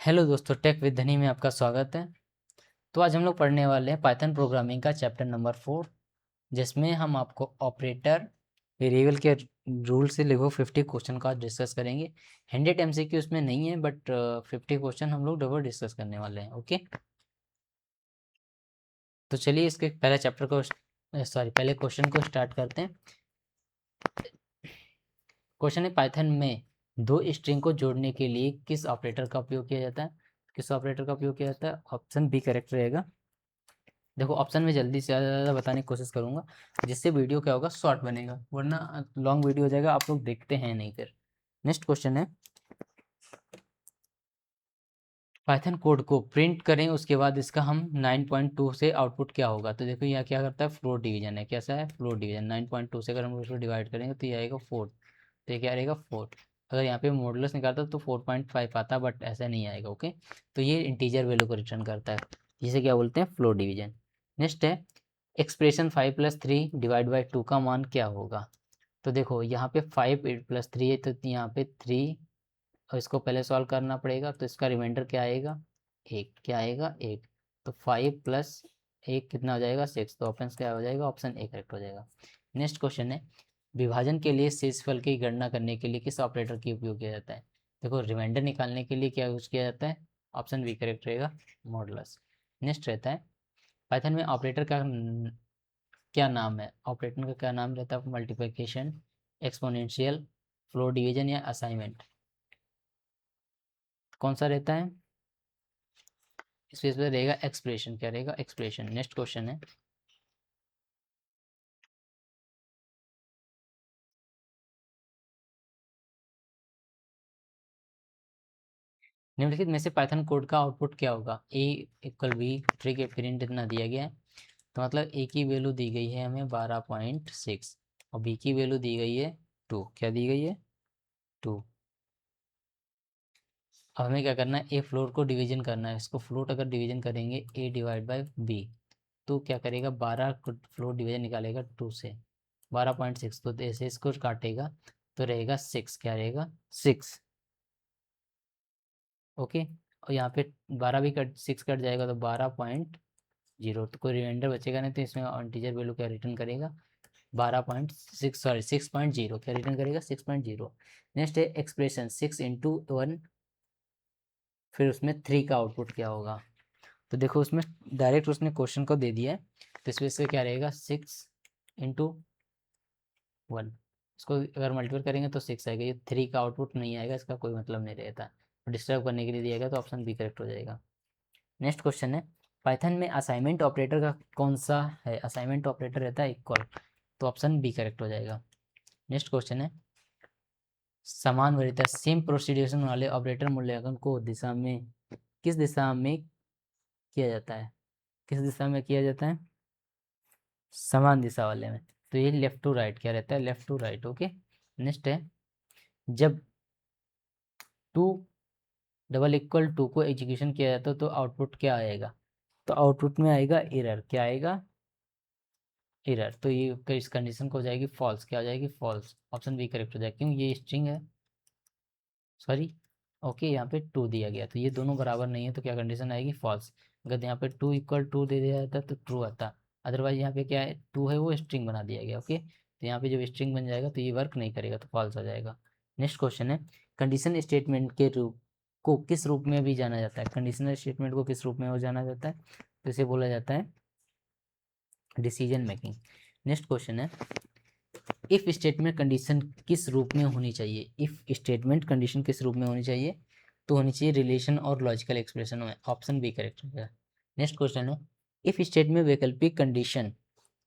Hello दोस्तों, take with धनी में आपका स्वागत है। तो आज हम लोग पढ़ने वाले हैं पाइथन प्रोग्रामिंग का चैप्टर नंबर 4, जिसमें हम आपको ऑपरेटर वेरिएबल के रूल से लगभग 50 क्वेश्चन का डिस्कस करेंगे। 100 MCQ उसमें नहीं है, बट 50 क्वेश्चन हम लोग डबल डिस्कस करने वाले हैं। ओके, तो चलिए इसके पहले चैप्टर को पहले क्वेश्चन को स्टार्ट करते हैं। क्वेश्चन है, पाइथन में दो स्ट्रिंग को जोड़ने के लिए किस ऑपरेटर का उपयोग किया जाता है? किस ऑपरेटर का उपयोग किया जाता है? ऑप्शन बी करेक्ट रहेगा। देखो, ऑप्शन में जल्दी से ज़्यादा बताने की कोशिश करूंगा, जिससे वीडियो क्या होगा, शॉर्ट बनेगा, वरना लॉन्ग वीडियो हो जाएगा, आप लोग देखते हैं नहीं फिर। नेक्स्ट क्वेश्चन है, पाइथन कोड को प्रिंट करें, उसके बाद इसका हम 9.2 से आउटपुट क्या होगा? तो देखो यहाँ क्या करता है, फ्लोट डिवीजन है। कैसा है? Float division. 9.2 से अगर हम उसको डिवाइड करेंगे तो ये आएगा 4, तो ये क्या रहेगा 4। अगर यहाँ पे मॉडुलस निकालता तो 4.5 आता, बट ऐसा नहीं आएगा। ओके, तो ये इंटीजर वैल्यू को रिटर्न करता है, जिसे क्या बोलते हैं, फ्लोट डिवीजन। नेक्स्ट है, एक्सप्रेशन 5+3 डिवाइड बाई 2 का मान क्या होगा? तो देखो यहाँ पे 5+3 है, तो यहाँ पे 3, और इसको पहले सॉल्व करना पड़ेगा, तो इसका रिमाइंडर क्या आएगा, 1। क्या आएगा? 1। तो 5+1 कितना हो जाएगा? 6। तो ऑप्शन क्या हो जाएगा? ऑप्शन ए करेक्ट हो जाएगा। नेक्स्ट क्वेश्चन है, विभाजन के लिए शेषफल की गणना करने के लिए किस ऑपरेटर की उपयोग किया जाता है? देखो, रिमाइंडर निकालने के लिए क्या यूज किया जाता है? ऑप्शन बी करेक्ट रहेगा, मॉडुलस। नेक्स्ट रहता है, पाइथन में ऑपरेटर का क्या नाम है? ऑपरेटर का क्या नाम रहता है? मल्टीप्लिकेशन, एक्सपोनेंशियल, फ्लोट डिवीजन या असाइनमेंट? कौन सा रहता है? स्पेस पे रहेगा एक्सप्रेशन। क्या रहेगा? एक्सप्रेशन। नेक्स्ट क्वेश्चन है, निम्नलिखित में से पाइथन कोड का आउटपुट क्या होगा? ए इक्वल बी, ट्री के प्रिंट इतना दिया गया है, तो मतलब ए की वैल्यू दी गई है हमें 12.6, और बी की वैल्यू दी गई है 2। क्या दी गई है? 2। अब हमें क्या करना है, ए फ्लोट को डिवीजन करना है। इसको फ्लोट अगर डिवीजन करेंगे ए डिवाइड बाई बी, तो क्या करेगा, 12 को फ्लोट डिवीजन निकालेगा 2 से, 12.6 को ऐसे इसको काटेगा तो रहेगा 6। क्या रहेगा? 6। ओके, और यहाँ पे 12 भी कट 6 कट जाएगा तो 12.0, तो कोई रिमाइंडर बचेगा नहीं, तो इसमें इंटीजर वैल्यू क्या रिटर्न करेगा? 12.6, सॉरी 6.0। क्या रिटर्न करेगा? 6.0। नेक्स्ट है, एक्सप्रेशन 6 × 1, फिर उसमें 3 का आउटपुट क्या होगा? तो देखो, उसमें डायरेक्ट उसने क्वेश्चन को दे दिया है, तो इस वजह से क्या रहेगा, 6 × 1। इसको अगर मल्टीपल करेंगे तो 6 आएगा, ये 3 का आउटपुट नहीं आएगा, इसका कोई मतलब नहीं रहता। डिस्टर्ब करने के लिए दिया गया, तो ऑप्शन बी करेक्ट हो जाएगा। नेक्स्ट क्वेश्चन है, पाइथन में असाइनमेंट ऑपरेटर का कौन सा है? असाइनमेंट ऑपरेटर रहता है इक्वल, तो ऑप्शन बी करेक्ट हो जाएगा। नेक्स्ट क्वेश्चन है, समान वरीयता सेम प्रोसीड्यूशन वाले ऑपरेटर मूल्यांकन को दिशा में किस दिशा में किया जाता है? किस दिशा में किया जाता है? समान दिशा वाले में, तो ये लेफ्ट टू राइट क्या रहता है? Left to right. Okay, next है, जब 2 को एग्जीक्यूशन किया जाता है तो आउटपुट क्या आएगा? तो आउटपुट में आएगा एरर। क्या आएगा? एरर। तो ये इस कंडीशन को हो जाएगी फॉल्स। क्या हो जाएगी? फॉल्स। ऑप्शन बी करेक्ट हो जाएगा, क्यों? ये स्ट्रिंग है, सॉरी। ओके, यहाँ पे 2 दिया गया, तो ये दोनों बराबर नहीं है, तो क्या कंडीशन आएगी? फॉल्स। अगर यहाँ पे 2 = 2 दे दिया जाता तो ट्रू आता, अदरवाइज यहाँ पे क्या है, 2 है वो स्ट्रिंग बना दिया गया। ओके, तो यहाँ पे जब स्ट्रिंग बन जाएगा तो ये वर्क नहीं करेगा, तो फॉल्स हो जाएगा। नेक्स्ट क्वेश्चन है, कंडीशन स्टेटमेंट के रूप को किस रूप में भी जाना जाता है? कंडीशनल स्टेटमेंट को किस रूप में जाना जाता है? तो इसे बोला जाता है डिसीजन मेकिंग। नेक्स्ट क्वेश्चन है, इफ स्टेटमेंट कंडीशन किस रूप में होनी चाहिए? इफ स्टेटमेंट कंडीशन किस रूप में होनी चाहिए? तो होनी चाहिए रिलेशन और लॉजिकल एक्सप्रेशन में। ऑप्शन बी करेक्ट होगा। नेक्स्ट क्वेश्चन है, इफ स्टेटमेंट में वैकल्पिक कंडीशन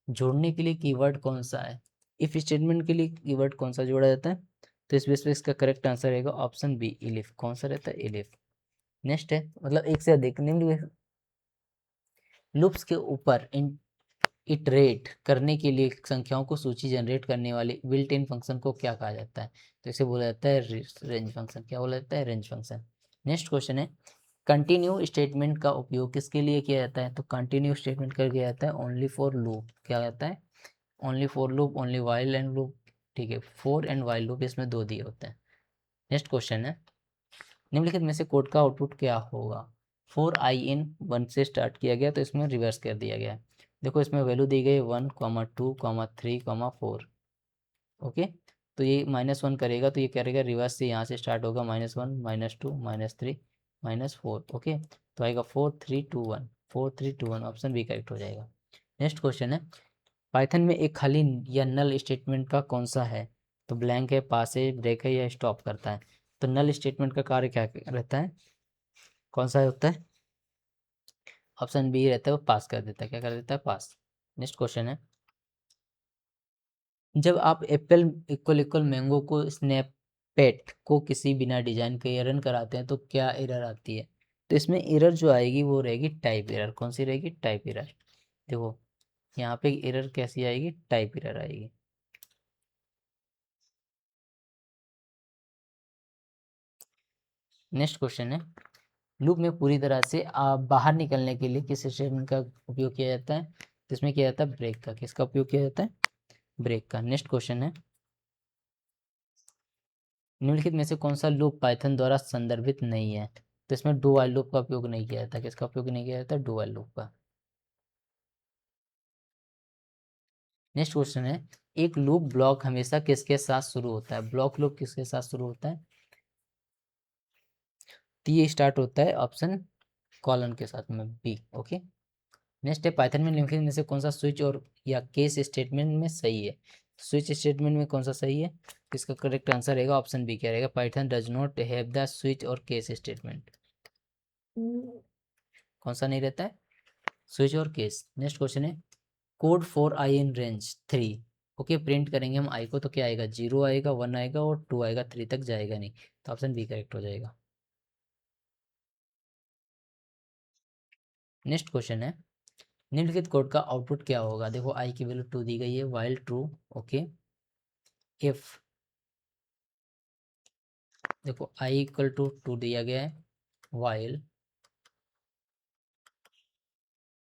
जोड़ने के लिए कीवर्ड कौन सा है? इफ स्टेटमेंट के लिए कीवर्ड कौन सा जोड़ा जाता है? तो इस बेस पे इसका करेक्ट आंसर रहेगा ऑप्शन बी, इलिफ। कौन सा रहता है? इलिफ। नेक्स्ट है, मतलब एक से अधिक निम्न लूप्स के ऊपर इटरेट करने के लिए संख्याओं को सूची जनरेट करने वाले बिल्ट इन फंक्शन को क्या कहा जाता है? तो इसे बोला जाता है रेंज फंक्शन। क्या बोला जाता है? Range function. नेक्स्ट क्वेश्चन है, कंटिन्यू स्टेटमेंट का उपयोग किसके लिए किया जाता है? तो कंटिन्यू स्टेटमेंट कर किया जाता है ओनली फॉर लूप। क्या जाता है? Only for loop, only while and loop. ठीक है, फॉर एंड वाइल लूप, इसमें 2 दिए होते हैं। नेक्स्ट क्वेश्चन है, निम्नलिखित में से कोड का आउटपुट क्या होगा? 4 i in 1 से स्टार्ट किया गया तो इसमें रिवर्स कर दिया गया है। देखो इसमें वैल्यू दी गई 1, 2, 3, 4। ओके, तो ये -1 करेगा तो ये करेगा रिवर्स से, यहाँ से स्टार्ट होगा -1, -2, -3, -4। ओके, तो आएगा 4, 3, 2, 1, 4, 3, 2, 1, ऑप्शन बी करेक्ट हो जाएगा। नेक्स्ट क्वेश्चन है, पाइथन में एक खाली या नल स्टेटमेंट का कौन सा है? तो ब्लैंक है, पास है, ब्रेक है या स्टॉप करता है? तो नल स्टेटमेंट का कार्य क्या रहता है, कौन सा होता है? ऑप्शन बी रहता है, वो पास कर देता है। क्या कर देता है? पास। नेक्स्ट क्वेश्चन है, जब आप एप्पल इक्वल इक्वल मैंगो को स्नैपचैट को किसी बिना डिजाइन के रन कराते हैं तो क्या एरर आती है? तो इसमें एरर जो आएगी वो रहेगी टाइप एरर। कौन सी रहेगी? Type error. देखो यहाँ पे एरर कैसी आएगी? टाइप एरर आएगी। नेक्स्ट क्वेश्चन है, लूप में पूरी तरह से बाहर निकलने के लिए किस स्टेटमेंट का उपयोग किया जाता है? तो इसमें किया जाता है ब्रेक का। किसका उपयोग किया जाता है? ब्रेक का। नेक्स्ट क्वेश्चन है, निम्नलिखित में से कौन सा लूप पाइथन द्वारा संदर्भित नहीं है? तो इसमें डू व्हाइल लूप का उपयोग नहीं किया जाता। किसका उपयोग नहीं किया जाता? डू व्हाइल लूप का। नेक्स्ट क्वेश्चन है, एक लूप ब्लॉक हमेशा किसके साथ शुरू होता है? ब्लॉक लूप किसके साथ शुरू होता है? तो ये स्टार्ट होता है ऑप्शन कॉलन के साथ में, बी। ओके, नेक्स्ट है, पाइथन में निम्नलिखित में से कौन सा स्विच और या केस स्टेटमेंट में सही है? स्विच स्टेटमेंट में कौन सा सही है? इसका करेक्ट आंसर रहेगा ऑप्शन बी। क्या रहेगा? Python does not have the switch और केस स्टेटमेंट। कौन सा नहीं रहता है? स्विच और केस। नेक्स्ट क्वेश्चन है, code for I in range 3। Okay, print करेंगे हम आई को तो क्या आएगा? 0 आएगा, 1 आएगा और 2 आएगा, 3 तक जाएगा नहीं। तो ऑप्शन बी करेक्ट हो जाएगा। नेक्स्ट क्वेश्चन है, निम्नलिखित कोड का आउटपुट क्या होगा? देखो आई की वैल्यू 2 दी गई है, वाइल ट्रू। ओके, इफ देखो आई इक्वल टू 2 दिया गया है, वाइल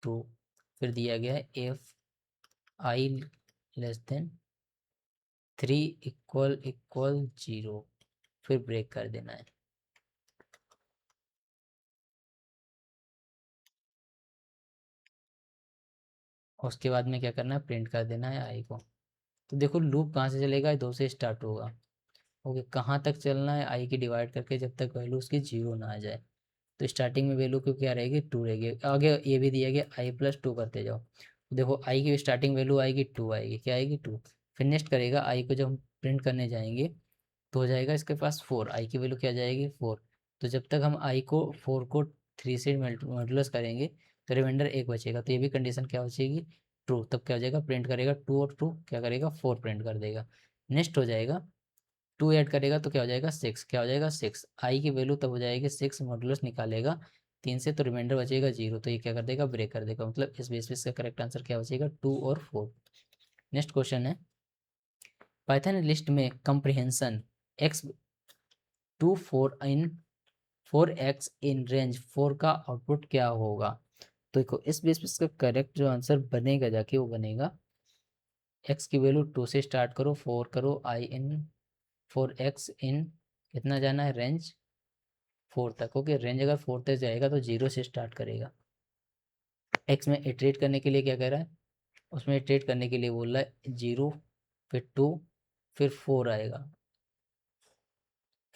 ट्रू, फिर दिया गया है if I less than 3 equal equal 0, फिर ब्रेक कर देना है। उसके बाद में क्या करना है? प्रिंट कर देना है आई को। तो देखो लूप कहाँ से चलेगा? 2 से स्टार्ट होगा। ओके, कहाँ तक चलना है? आई की डिवाइड करके जब तक वैल्यू उसकी 0 ना आ जाए। तो स्टार्टिंग में वैल्यू क्यों क्या रहेगी? 2 रहेगी। आगे ये भी दिया गया i+2 करते जाओ। देखो आई की स्टार्टिंग वैल्यू आएगी 2 आएगी। क्या आएगी? 2। फिर नेक्स्ट करेगा आई को, जब हम प्रिंट करने जाएंगे तो हो जाएगा इसके पास 4। आई की वैल्यू क्या जाएगी? 4। तो जब तक हम आई को 4 को 3 से मल्टीप्लस करेंगे तो रिमाइंडर 1 बचेगा। तो ये भी कंडीशन क्या बचेगी? ट्रू। तब क्या हो जाएगा? प्रिंट करेगा 2 और 2 क्या करेगा? 4 प्रिंट कर देगा। नेक्स्ट हो जाएगा 2 ऐड करेगा तो क्या हो जाएगा? 6। क्या हो जाएगा? 6। आई की वैल्यू तब हो जाएगी 6, मॉडुलस निकालेगा 3 से तो रिमाइंडर बचेगा 0। तो ये क्या कर देगा? ब्रेक कर देगा। मतलब इस बेस पे इसका करेक्ट आंसर क्या बचेगा? 2 और 4। नेक्स्ट क्वेश्चन है, पाइथन लिस्ट में comprehension x to 4 in range 4 का आउटपुट क्या होगा? तो देखो इस बेस पे इसका करेक्ट जो आंसर बनेगा जाके वो बनेगा, एक्स की वैल्यू 2 से स्टार्ट करो, 4 करो, आई इन 4x इन कितना जाना है? रेंज 4 तक। ओके, रेंज अगर 4 तक जाएगा तो 0 से स्टार्ट करेगा। एक्स में इटरेट करने के लिए क्या कह रहा है? उसमें इटरेट करने के लिए बोल रहा है 0, फिर 2, फिर 4 आएगा,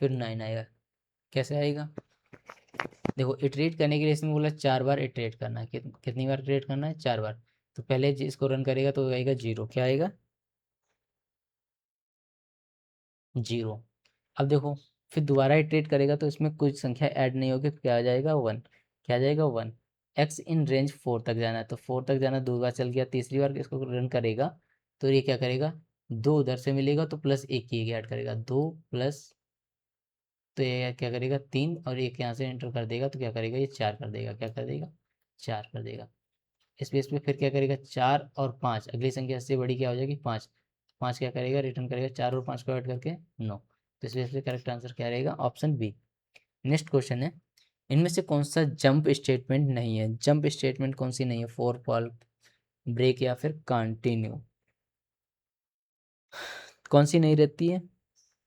फिर 9 आएगा। कैसे आएगा? देखो इटरेट करने के लिए इसमें बोला 4 बार इटरेट करना है। कितनी बार इटरेट करना है? 4 बार। तो पहले इसको रन करेगा तो आएगा 0। क्या आएगा? 0। अब देखो फिर दोबारा इटरेट करेगा तो इसमें कुछ संख्या ऐड नहीं होगी तो क्या आ जाएगा? 1। क्या आ जाएगा? 1। एक्स इन रेंज 4 तक जाना है तो 4 तक जाना 2 बार चल गया। तीसरी बार इसको रन करेगा तो ये क्या करेगा? 2 उधर से मिलेगा तो प्लस 1 की ऐड करेगा, 2 प्लस, तो ये क्या करेगा? 3 और 1 यहाँ से एंटर कर देगा तो क्या करेगा? ये 4 कर देगा। क्या कर देगा? 4 कर देगा। इस बेस पे फिर क्या करेगा? 4 और 5, अगली संख्या से बड़ी क्या हो जाएगी? 5। 5 क्या करेगा? रिटर्न करेगा। 4 और 5 को ऐड करके 9। तो इस बेस पे करेक्ट आंसर क्या रहेगा? Option B. नेक्स्ट क्वेश्चन है, इनमें से कौन सा जंप स्टेटमेंट नहीं है? जंप स्टेटमेंट कौन सी नहीं है? फॉर, कॉल, ब्रेक या फिर कंटिन्यू, कौन सी नहीं रहती है?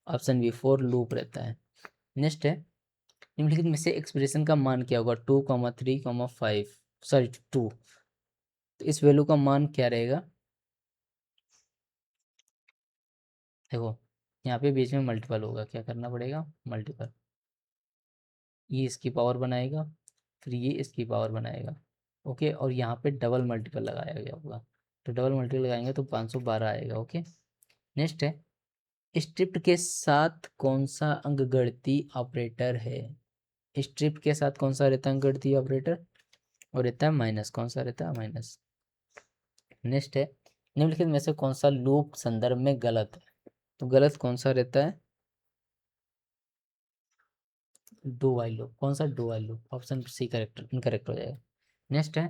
ऑप्शन बी, फॉर लूप रहता है। नेक्स्ट है, निम्नलिखित में से एक्सप्रेशन का मान क्या होगा, 2,3,5, सॉरी 2, तो इस वैल्यू का मान क्या रहेगा। देखो यहाँ पे बीच में मल्टीपल होगा, क्या करना पड़ेगा, मल्टीपल, ये इसकी पावर बनाएगा, फिर ये इसकी पावर बनाएगा, ओके, और यहाँ पे डबल मल्टीपल लगाया गया होगा, तो डबल मल्टीपल लगाएंगे तो 512 आएगा, ओके। नेक्स्ट है, स्ट्रिप्ट के साथ कौन सा अंकगणितीय ऑपरेटर है। स्ट्रिप्ट के साथ कौन सा रहता है अंकगणितीय ऑपरेटर, और रहता है माइनस, कौन सा रहता है, माइनस। नेक्स्ट है, निम्नलिखित में से कौन सा लूप संदर्भ में गलत है, तो गलत कौन सा रहता है, डू वाइल लूप, कौन सा, do while loop, option C correct, incorrect हो जाएगा। नेक्स्ट है,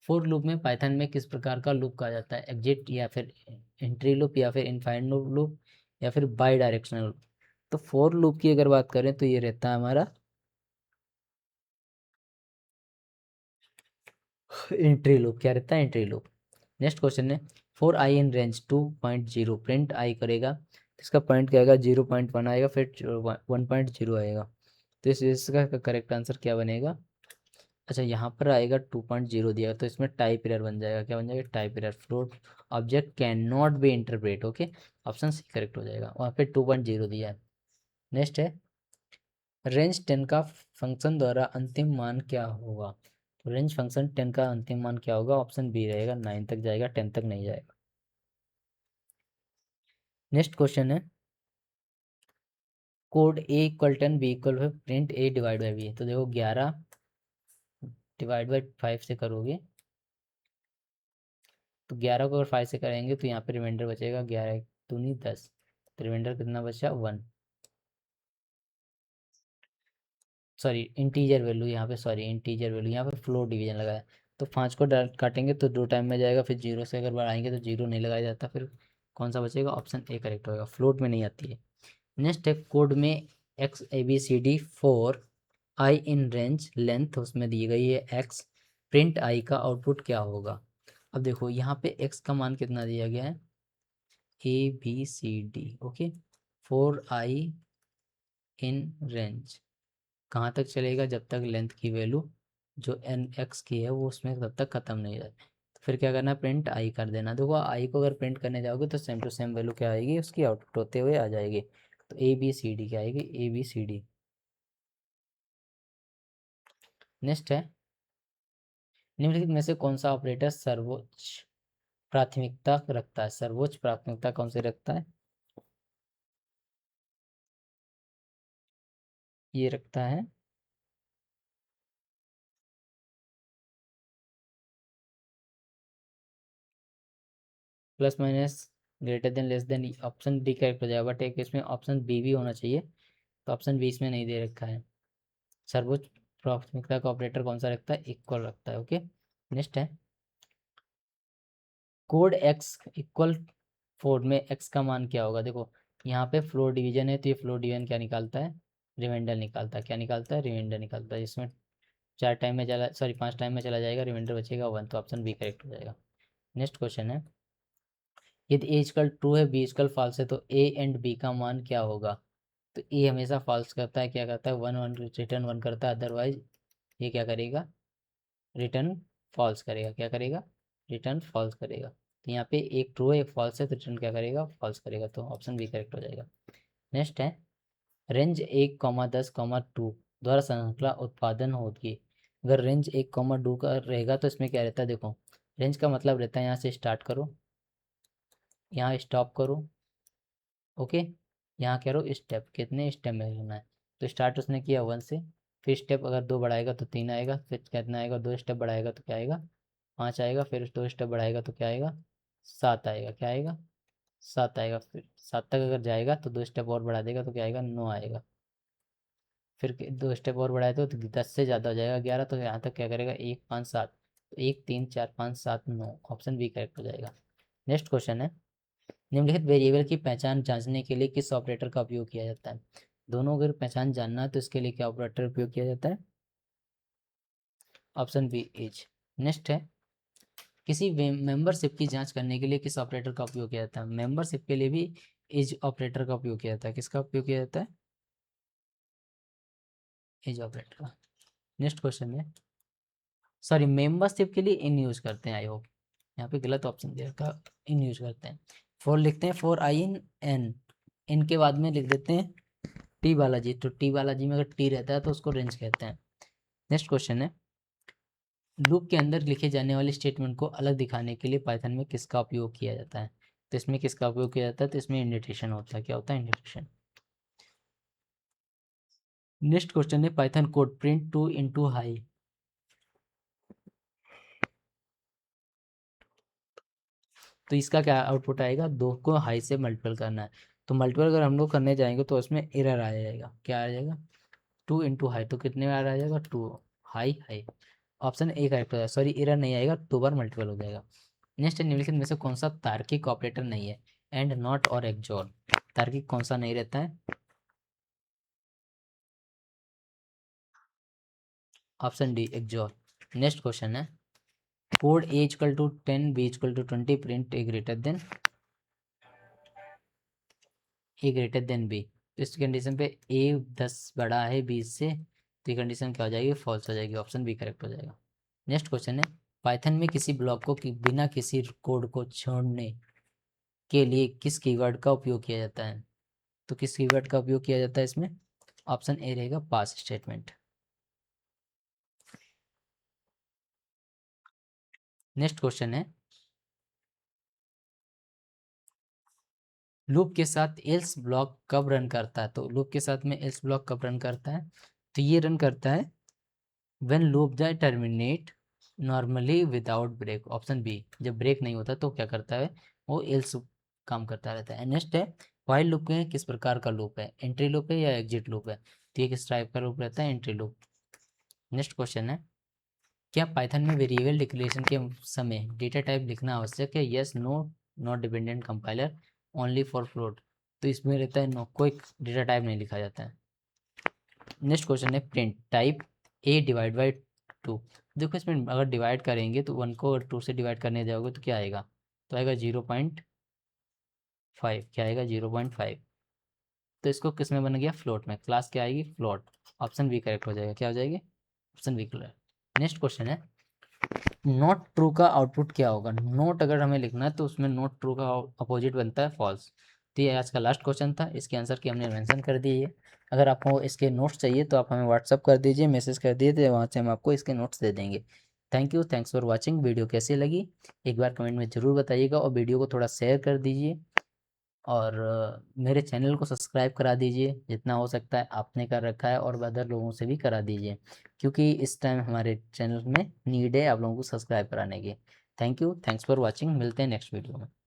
फोर लूप में पाइथन में किस प्रकार का लूप कहा जाता है, एग्जिट या फिर एंट्री लूप या फिर इनफाइनाइट लूप या फिर बाई डायरेक्शनल लूप। तो फोर लूप की अगर बात करें तो ये रहता है हमारा एंट्री लूप, क्या रहता है, एंट्री लूप। नेक्स्ट क्वेश्चन है, for I in range 2.0 print I करेगा, इसका पॉइंट क्या आएगा, 0.1 आएगा, फिर 1.0 आएगा, तो इस इसका करेक्ट आंसर क्या बनेगा। अच्छा यहाँ पर आएगा 2.0 दिया तो इसमें टाइप एरर बन जाएगा, क्या बन जाएगा, type error, float object can not be interpret, okay, option C correct हो जाएगा, वहाँ पे 2.0 दिया है। नेक्स्ट है, रेंज 10 का फंक्शन द्वारा अंतिम मान क्या होगा, तो रेंज फंक्शन 10 का अंतिम मान क्या होगा, ऑप्शन बी रहेगा, 9 तक जाएगा, 10 तक नहीं जाएगा। नेक्स्ट क्वेश्चन है, code A equal 10 B equal print A divide by B, तो देखो 11 डिवाइड बाई 5 से करोगे, तो 11 को अगर 5 से करेंगे तो यहाँ पे रिमाइंडर बचेगा, 11 दूनी 10, तो रिमाइंडर कितना बचा, 1, सॉरी इंटीजर वैल्यू यहाँ पे, सॉरी इंटीजर वैल्यू यहाँ पे फ्लोट डिवीजन लगाया, तो 5 को डायरेक्ट काटेंगे तो 2 टाइम में जाएगा, फिर 0 से अगर बढ़ाएंगे तो 0 नहीं लगाया जाता, फिर कौन सा बचेगा, ऑप्शन ए करेक्ट होगा, फ्लोट में नहीं आती है। नेक्स्ट है, कोड में x A B C D for I in range length उसमें दी गई है एक्स, प्रिंट आई का आउटपुट क्या होगा। अब देखो यहाँ पे एक्स का मान कितना दिया गया है, A B C D, okay, for I in range, कहाँ तक चलेगा, जब तक लेंथ की वैल्यू जो एन एक्स की है वो उसमें तब तक ख़त्म नहीं हो जाती, तो फिर क्या करना है, प्रिंट आई कर देना। देखो आई को अगर प्रिंट करने जाओगे तो सेम टू सेम वैल्यू क्या आएगी, उसकी आउटपुट होते हुए आ जाएगी, तो ए बी सी डी क्या आएगी, A B C D. Next है, निम्नलिखित में से कौन सा ऑपरेटर सर्वोच्च प्राथमिकता रखता है, सर्वोच्च प्राथमिकता कौन से रखता है, ये रखता है plus minus greater than less than, option D correct हो जाएगा, बट एक इसमें ऑप्शन बी भी होना चाहिए, तो ऑप्शन बी इसमें नहीं दे रखा है। सर्वोच्च प्राथमिकता का ऑपरेटर कौन सा रखता है, इक्वल रखता है, ओके। नेक्स्ट है, कोड एक्स इक्वल फोर में एक्स का मान क्या होगा, देखो यहाँ पे फ्लोर डिवीजन है तो ये फ्लोर डिवीजन क्या निकालता है, रिमाइंडर निकालता है, क्या निकालता है, रिमाइंडर निकालता है, इसमें 4 टाइम में चला, सॉरी 5 टाइम में चला जाएगा, रिमाइंडर बचेगा 1, तो ऑप्शन बी करेक्ट हो जाएगा। नेक्स्ट क्वेश्चन है, यदि ए इक्वल ट्रू है बी इक्वल फॉल्स है तो ए एंड बी का मान क्या होगा, तो ए हमेशा फॉल्स करता है, क्या करता है, 1 1 रिटर्न 1 करता है, अदरवाइज ये क्या करेगा, रिटर्न फॉल्स करेगा, क्या करेगा, रिटर्न फॉल्स करेगा, तो यहाँ पे एक ट्रू है एक फॉल्स है तो रिटर्न क्या करेगा, फॉल्स करेगा, तो ऑप्शन बी करेक्ट हो जाएगा। नेक्स्ट है, रेंज 1,10,2 द्वारा श्रृंखला उत्पादन होगी, अगर रेंज 1,2 का रहेगा तो इसमें क्या रहता है, देखो रेंज का मतलब रहता है यहाँ से स्टार्ट करो, यहाँ स्टॉप करो, ओके, यहाँ कह रहा स्टेप कितने स्टेप में लेना है, तो स्टार्ट उसने किया 1 से, फिर स्टेप अगर 2 बढ़ाएगा तो 3 आएगा, फिर कितना आएगा, 2 स्टेप बढ़ाएगा तो क्या आएगा, 5 आएगा, फिर 2 स्टेप बढ़ाएगा तो क्या आएगा, 7 आएगा, क्या आएगा, 7 आएगा, फिर 7 तक अगर जाएगा तो 2 स्टेप और बढ़ा देगा तो क्या आएगा, 9 आएगा, फिर 2 स्टेप और बढ़ाए तो 10 से ज़्यादा हो जाएगा 11, तो यहाँ तक क्या करेगा, 1 5 7, तो 1 3 4 5 7 9, ऑप्शन बी करेक्ट हो जाएगा। नेक्स्ट क्वेश्चन है, निम्नलिखित वेरिएबल की पहचान जांचने के लिए किस ऑपरेटर का उपयोग किया जाता है, दोनों अगर पहचान जानना है तो इसके लिए क्या ऑपरेटर उपयोग किया जाता है, ऑप्शन बी इज। नेक्स्ट है, किसी मेंबरशिप की जांच करने के लिए किस ऑपरेटर का उपयोग किया जाता है, मेंबरशिप के लिए भी इज ऑपरेटर का उपयोग किया जाता है, किसका उपयोग किया जाता है, एज ऑपरेटर का। नेक्स्ट क्वेश्चन है, सॉरी मेंबरशिप के लिए इन यूज करते हैं, आई होप यहाँ पे गलत ऑप्शन दिया था, इन यूज करते हैं। फॉर लिखते हैं फॉर आई इन एन, इनके बाद में लिख देते हैं टी बालाजी, तो टी बालाजी में अगर टी रहता है तो उसको रेंज कहते हैं। नेक्स्ट क्वेश्चन है, लूप के अंदर लिखे जाने वाले स्टेटमेंट को अलग दिखाने के लिए पाइथन में किसका उपयोग किया जाता है? तो इसमें किसका उपयोग किया जाता है? तो इसमें इंडेंटेशन होता है। क्या होता है? इंडेंटेशन। नेक्स्ट क्वेश्चन है, Python code print 2 into high, तो इसका क्या आउटपुट आएगा? 2 को हाई से मल्टीपल करना है, तो मल्टीपल अगर हम लोग करने जाएंगे तो उसमें एरर आ जाएगा। क्या आ जाएगा? 2 इंटू हाई, तो कितने बार आ जाएगा? 2 high high. Option A correct हो जाएगा, सॉरी एरर नहीं आएगा, 2 बार मल्टीपल हो जाएगा। नेक्स्ट निम्नलिखित में से कौन सा तार्किक ऑपरेटर नहीं है? एंड, नॉट और एक्सोर, तार्किक कौन सा नहीं रहता है? Option D XOR. Next question है, code A equal to 10 B equal to 20 print A greater than B, तो इस कंडीशन पे ए 10 बड़ा है 20 से, तो ये कंडीशन क्या हो जाएगी? फॉल्स हो जाएगी। ऑप्शन बी करेक्ट हो जाएगा। नेक्स्ट क्वेश्चन है, पाइथन में किसी ब्लॉक को बिना किसी कोड को छोड़ने के लिए किस कीवर्ड का उपयोग किया जाता है? तो किस कीवर्ड का उपयोग किया जाता है इसमें? ऑप्शन ए रहेगा पास स्टेटमेंट। नेक्स्ट क्वेश्चन है, लूप के साथ एल्स ब्लॉक कब रन करता है? तो लूप के साथ में एल्स ब्लॉक कब रन करता है? तो ये रन करता है when loop the terminate normally without break. Option B, जब ब्रेक नहीं होता तो क्या करता है? वो एल्स काम करता रहता है। नेक्स्ट है, व्हाइल लूप में किस प्रकार का लूप है? एंट्री लूप है या एग्जिट लूप है? तो ये किस टाइप का लूप रहता है? Entry loop. नेक्स्ट क्वेश्चन है, क्या पाइथन में वेरिएबल डिक्लेरेशन के समय डेटा टाइप लिखना आवश्यक है? Yes, no, not dependent compiler, only for float. तो इसमें रहता है नो, कोई डेटा टाइप नहीं लिखा जाता है। नेक्स्ट क्वेश्चन है, print type A divide by 2। देखो इसमें अगर डिवाइड करेंगे तो 1 को 2 से डिवाइड करने जाओगे तो क्या आएगा? तो आएगा 0.5। क्या आएगा? 0.5। तो इसको किस में बन गया? फ्लोट में। क्लास क्या आएगी? फ्लोट। ऑप्शन बी करेक्ट हो जाएगा। क्या हो जाएगी? Option B correct. Next question है, नॉट ट्रू का आउटपुट क्या होगा? नोट अगर हमें लिखना है तो उसमें नॉट ट्रू का अपोजिट बनता है फॉल्स। तो ये आज का लास्ट क्वेश्चन था, इसके आंसर की हमने मेंशन कर दी है। अगर आपको इसके नोट्स चाहिए तो आप हमें व्हाट्सअप कर दीजिए, मैसेज कर दीजिए, वहाँ से हम आपको इसके नोट्स दे देंगे। Thank you, thanks for watching. Video कैसी लगी एक बार कमेंट में ज़रूर बताइएगा, और वीडियो को थोड़ा शेयर कर दीजिए, और मेरे चैनल को सब्सक्राइब करा दीजिए, जितना हो सकता है आपने कर रखा है, और अदर लोगों से भी करा दीजिए, क्योंकि इस टाइम हमारे चैनल में नीड है आप लोगों को सब्सक्राइब कराने की। Thank you, thanks for watching. मिलते हैं नेक्स्ट वीडियो में।